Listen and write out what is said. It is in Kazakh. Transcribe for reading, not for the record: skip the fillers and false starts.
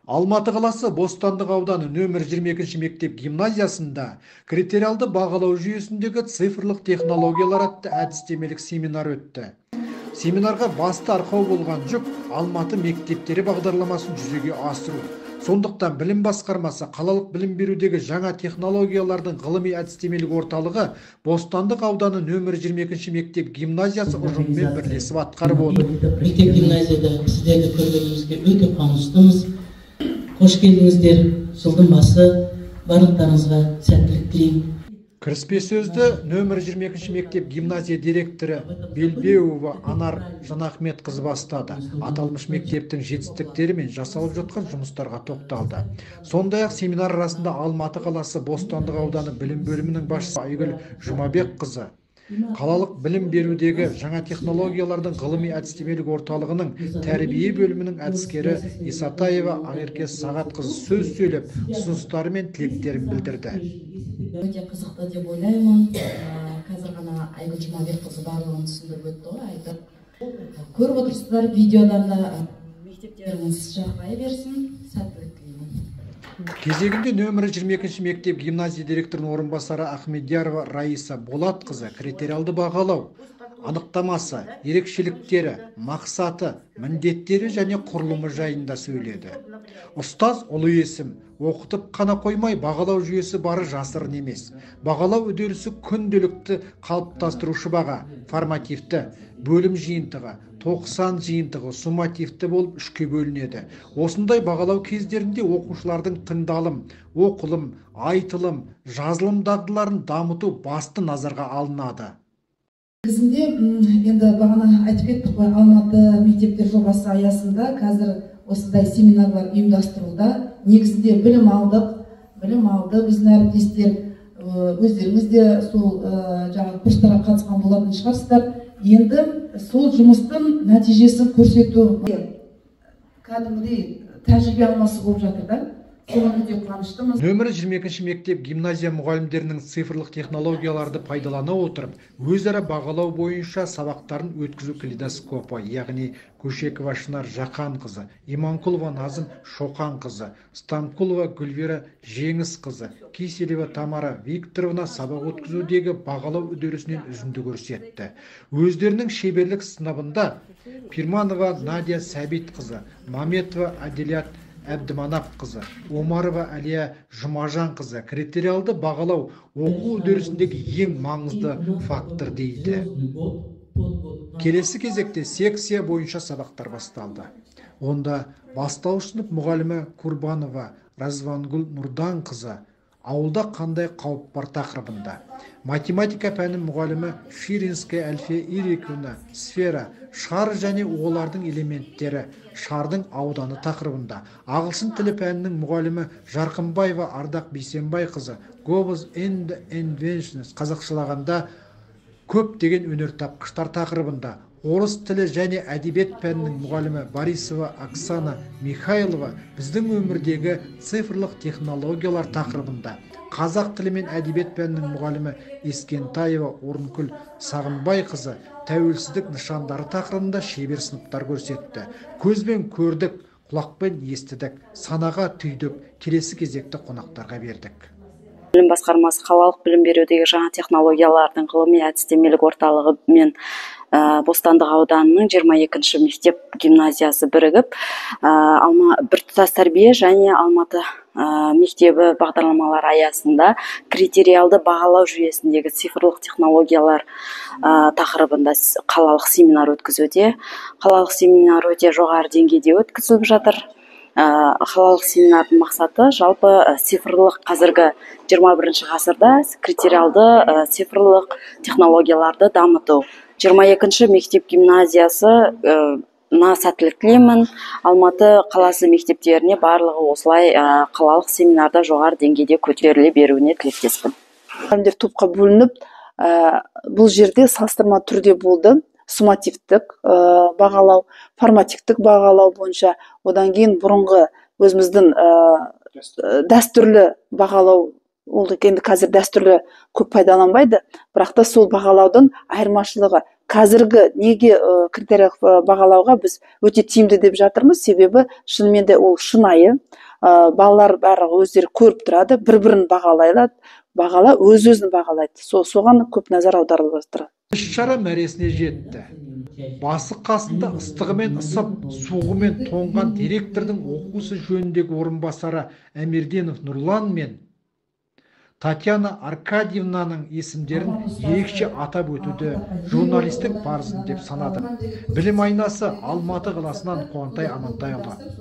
Алматы қаласы Бостандық ауданы нөмір 22 мектеп гимназиясында критериалды бағалау жүйесіндегі цифрлық технологиялар атты әдістемелік семинар өтті. Семинарға басты арқау болған жүк Алматы мектептері бағдарламасын жүзеге асыру. Сондықтан білім басқармасы қалалық білім берудегі жаңа технологиялардың ғылыми әдістемелік орталығы Бостандық ауданы нөмір 22 мектеп гимназиясы ұжымымен бірлесіп атқарып отыр. Мектеп гимназияда сіздерді көргенімізге өте қуаныштымыз. Қош келдіңіздер. Жылдың басы барлықтарыңызға сәттілік тілеймін. Кіріспе сөзді нөмір 22 мектеп гимназия директоры Белбеуова Анар Жанахметқызы бастады. Аталмыш мектептің жетістіктері мен жасалып жатқан жұмыстарға тоқталды. Сондай-ақ семинар арасында Алматы қаласы Бостандық ауданы білім бөлімінің басшысы Айгүл Жұмабекқызы, қалалық білім берудегі жаңа технологиялардың ғылыми әдістемелік орталығының тәрбие бөлімінің әдіскері Исатаева Ақерке Сағатқызы сөз сөйлеп, ұсыныстары мен тілектерін білдірді. Өте қызықты деп ойлаймын. Қазір ғана Айгүл Жұмабекқызы барлығын түсіндіріп өтті ғой, айтып. Көріп отырсыздар, видеодан да мектептеріңіз жарқырай берсін, сәттілік тілеймін. Кезегінде нөмірі 22 мектеп гимназия директорының орынбасары Ахмедиярова Раиса Болатқызы критериалды бағалау, анықтамасы, ерекшеліктері, мақсаты, міндеттері және құрылымы жайында сөйледі. Ұстаз ұлы есім, оқытып қана қоймай бағалау жүйесі бары жасырын емес. Бағалау үдерісі күнделікті қалыптастырушы баға, формативті, бөлім жиынтығы, 90 жиынтығы суммативті болып үшке бөлінеді. Осындай бағалау кездерінде оқушылардың тыңдалым, оқылым, айтылым, жазылым дағдыларын дамыту басты назарға алынады. Негізінде енді бағана айтып кеттік қой, Алматы мектептер жобасы аясында қазір осындай семинарлар ұйымдастырылуда. Негізінде білім алды, біздің әріптестер өздеріңіз де сол жаңағы курстарға қатысқан болатын шығарсыздар. Енді сол жұмыстың нәтижесін көрсету кәдімгідей тәжірибе алмасы болып жатыр да. Соған өте қуаныштымыз. Нөмірі 22 мектеп гимназия мұғалімдерінің цифрлық технологияларды пайдалана отырып, өзара бағалау бойынша сабақтарын өткізу калейдоскопы, яғни Көшекова Шынар Жақанқызы, Иманқұлова Назым Шоқанқызы, Станқұлова Гүлвера Жеңісқызы, Киселева Тамара Викторовна сабақ өткізудегі бағалау үдерісінен үзінді көрсетті. Өздерінің шеберлік сыныбында Пирманова Надя Сәбитқызы, Маметова Аделят Әбдіманапқызы, Омарова Әлия Жұмажанқызы критериалды бағалау оқу үдерісіндегі ең маңызды фактор дейді. Келесі кезекте секция бойынша сабақтар басталды. Онда бастауыш сынып мұғалімі Курбанова Развангүл Нұрданқызы ауылда қандай қауіп бар тақырыбында, математика пәні мұғалімі Ширинская Әлфия Ириковна сфера, шар және олардың элементтері, шардың ауданы тақырыбында, ағылшын тілі пәнінің мұғалімі Жарқынбаева Ардақ Бейсенбайқызы Google's and Inventions қазақшылағанда көптеген өнертапқыштар тақырыбында, орыс тілі және әдебиет пәнінің мұғалімі Борисова Оксана Михайлова біздің өмірдегі цифрлық технологиялар тақырыбында, қазақ тілі мен әдебиет пәнінің мұғалімі Ескентаева Орынкүл Сағынбайқызы тәуелсіздік нышандары тақырыбында шебер сыныптар көрсетті. Көзбен көрдік, құлақпен естідік, санаға түйдік, келесі кезекті қонақтарға бердік. Білім басқармасы қалалық білім берудегі жаңа технологиялардың ғылыми әдістемелік орталығы мен Бостандық ауданының 22-ші мектеп гимназиясы бірігіп, біртұтас тәрбие және Алматы мектебі бағдарламалар аясында критериалды бағалау жүйесіндегі цифрлық технологиялар тақырыбында қалалық семинар өткізуде. Қалалық семинар өте жоғары деңгейде өткізіліп жатыр. Қалалық семинардың мақсаты жалпы цифрлық қазіргі 21 ғасырда критериалды цифрлық технологияларды дамыту. 22-ші мектеп гимназиясы сәттілік тілеймін. Алматы қаласы мектептеріне барлығы осылай қалалық семинарда жоғары деңгейде көтеріле беруіне тілектеспін. Мұғалімдер топқа бөлініп, бұл жерде салыстырма түрде болды. Суммативтік бағалау, формативтік бағалау бойынша, одан кейін бұрынғы өзіміздің дәстүрлі бағалау, ол енді қазір дәстүрлі көп пайдаланбайды, бірақ та сол бағалаудың айырмашылығы қазіргі неге критериялық бағалауға біз өте тиімді деп жатырмыз, себебі шынымен де ол шынайы, балалар барлығы өздері көріп тұрады, бір-бірін бағалайды, бағала өз-өзін бағалайды. Соған көп назар аударылып жатыр. Іс-шара мәресіне жетті. Басы қасында ыстығымен ысып, суығымен тоңған директордың оқусы жөніндегі орынбасары Әмерденов Нұрлан мен Татьяна Аркадьевнаның есімдерін ерекше атап өтуді журналистік парызым деп санадым. Білім айнасы Алматы қаласынан Қуантай Амантайұлы.